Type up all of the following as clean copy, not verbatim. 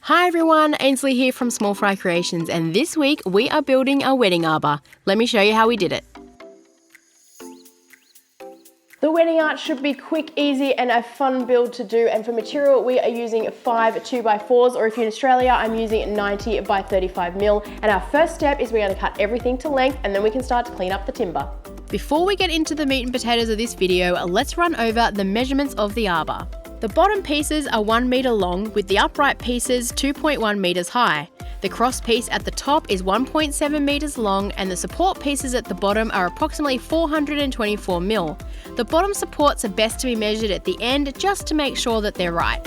Hi everyone, Ainsley here from Small Fry Creations, and this week we are building a wedding arbor. Let me show you how we did it. The wedding arch should be quick, easy and a fun build to do, and for material we are using 5 2x4s, or if you're in Australia I'm using 90 by 35 mil. And our first step is we're going to cut everything to length and then we can start to clean up the timber. Before we get into the meat and potatoes of this video, let's run over the measurements of the arbor. The bottom pieces are 1 metre long with the upright pieces 2.1 metres high. The cross piece at the top is 1.7 metres long and the support pieces at the bottom are approximately 424 mil. The bottom supports are best to be measured at the end just to make sure that they're right.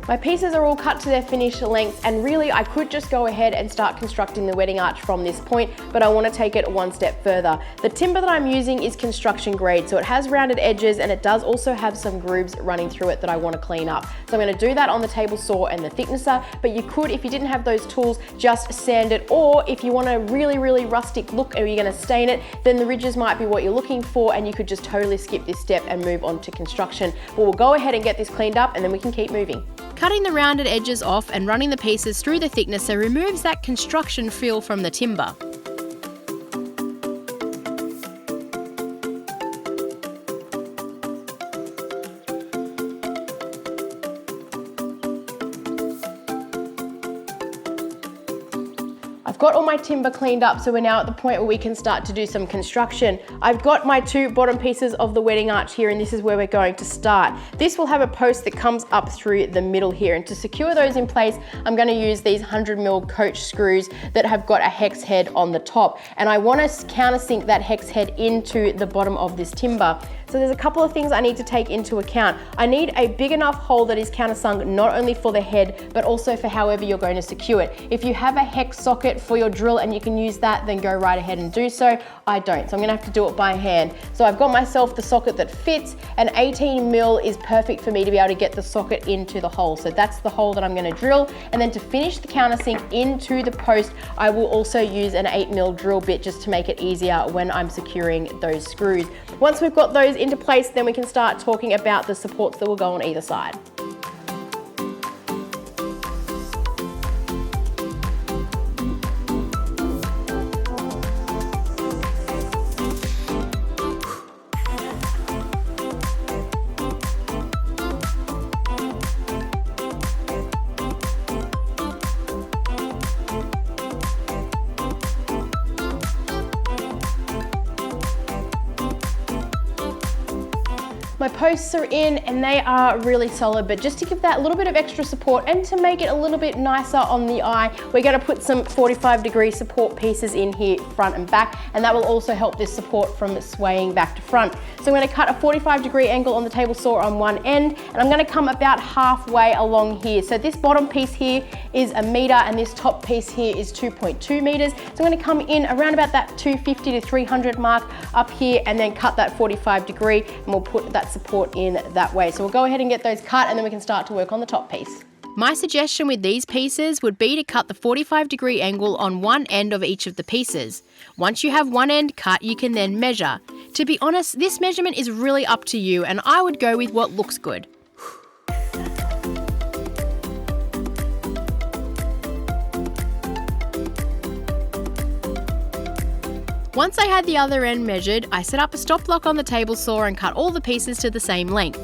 My pieces are all cut to their finished lengths, and really I could just go ahead and start constructing the wedding arch from this point, but I want to take it one step further. The timber that I'm using is construction grade, so it has rounded edges and it does also have some grooves running through it that I want to clean up. So I'm going to do that on the table saw and the thicknesser, but you could, if you didn't have those tools, just sand it, or if you want a really rustic look or you're going to stain it, then the ridges might be what you're looking for and you could just totally skip this step and move on to construction. But we'll go ahead and get this cleaned up and then we can keep moving. Cutting the rounded edges off and running the pieces through the thicknesser removes that construction feel from the timber. I've got all my timber cleaned up, so we're now at the point where we can start to do some construction. I've got my 2 bottom pieces of the wedding arch here, and this is where we're going to start. This will have a post that comes up through the middle here, and to secure those in place, I'm going to use these 100 mil coach screws that have got a hex head on the top, and I want to countersink that hex head into the bottom of this timber. So there's a couple of things I need to take into account. I need a big enough hole that is countersunk not only for the head, but also for however you're going to secure it. If you have a hex socket for your drill and you can use that, then go right ahead and do so. I don't, so I'm gonna have to do it by hand. So I've got myself the socket that fits, and 18 mil is perfect for me to be able to get the socket into the hole. So that's the hole that I'm gonna drill. And then to finish the countersink into the post, I will also use an 8 mil drill bit just to make it easier when I'm securing those screws. Once we've got those into place, then we can start talking about the supports that will go on either side. My posts are in and they are really solid, but just to give that little bit of extra support and to make it a little bit nicer on the eye, we're going to put some 45-degree support pieces in here front and back, and that will also help this support from swaying back to front. So I'm going to cut a 45-degree angle on the table saw on one end, and I'm going to come about halfway along here. So this bottom piece here is 1 meter and this top piece here is 2.2 meters. So I'm going to come in around about that 250 to 300 mark up here and then cut that 45-degree, and we'll put that support in that way. So we'll go ahead and get those cut and then we can start to work on the top piece. My suggestion with these pieces would be to cut the 45-degree angle on one end of each of the pieces. Once you have one end cut, you can then measure. To be honest, this measurement is really up to you, and I would go with what looks good. Once I had the other end measured, I set up a stop block on the table saw and cut all the pieces to the same length.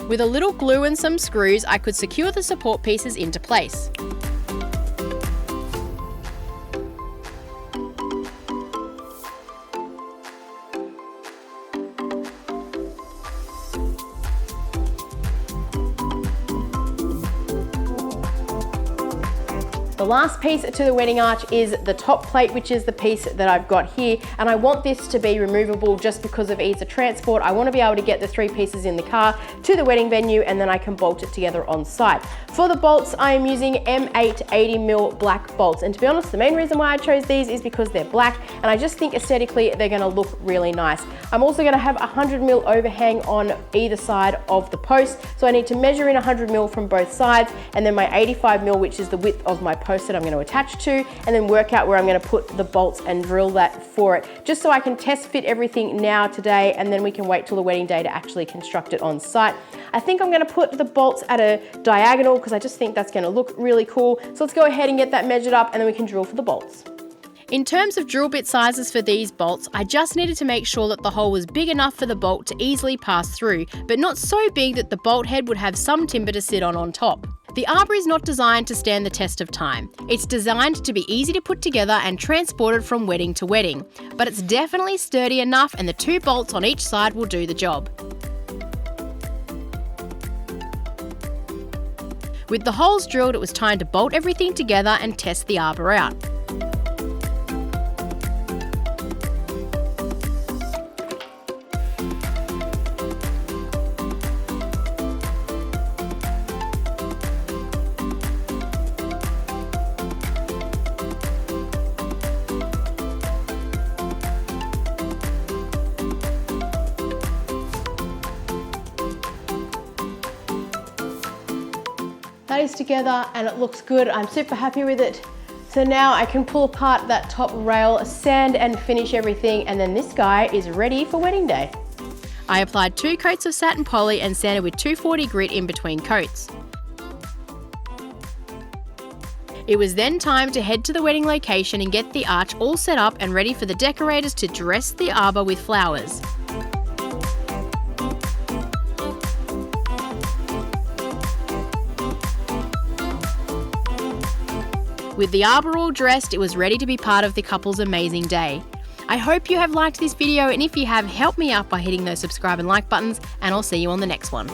With a little glue and some screws, I could secure the support pieces into place. The last piece to the wedding arch is the top plate, which is the piece that I've got here. And I want this to be removable just because of ease of transport. I want to be able to get the 3 pieces in the car to the wedding venue, and then I can bolt it together on site. For the bolts, I am using M8 80mm black bolts. And to be honest, the main reason why I chose these is because they're black, and I just think aesthetically they're going to look really nice. I'm also going to have a 100mm overhang on either side of the post. So I need to measure in 100mm from both sides, and then my 85mm, which is the width of my post that I'm going to attach to, and then work out where I'm going to put the bolts and drill that for it, just so I can test fit everything now today, and then we can wait till the wedding day to actually construct it on site. I think I'm going to put the bolts at a diagonal because I just think that's going to look really cool. So let's go ahead and get that measured up, and then we can drill for the bolts. In terms of drill bit sizes for these bolts, I just needed to make sure that the hole was big enough for the bolt to easily pass through, but not so big that the bolt head would have some timber to sit on top. The arbor is not designed to stand the test of time. It's designed to be easy to put together and transported from wedding to wedding, but it's definitely sturdy enough, and the 2 bolts on each side will do the job. With the holes drilled, it was time to bolt everything together and test the arbor out. That is together and it looks good. I'm super happy with it. So now I can pull apart that top rail, sand and finish everything, and then this guy is ready for wedding day. I applied 2 coats of satin poly and sanded with 240 grit in between coats. It was then time to head to the wedding location and get the arch all set up and ready for the decorators to dress the arbor with flowers. With the arbor all dressed, it was ready to be part of the couple's amazing day. I hope you have liked this video, and if you have, help me out by hitting those subscribe and like buttons, and I'll see you on the next one.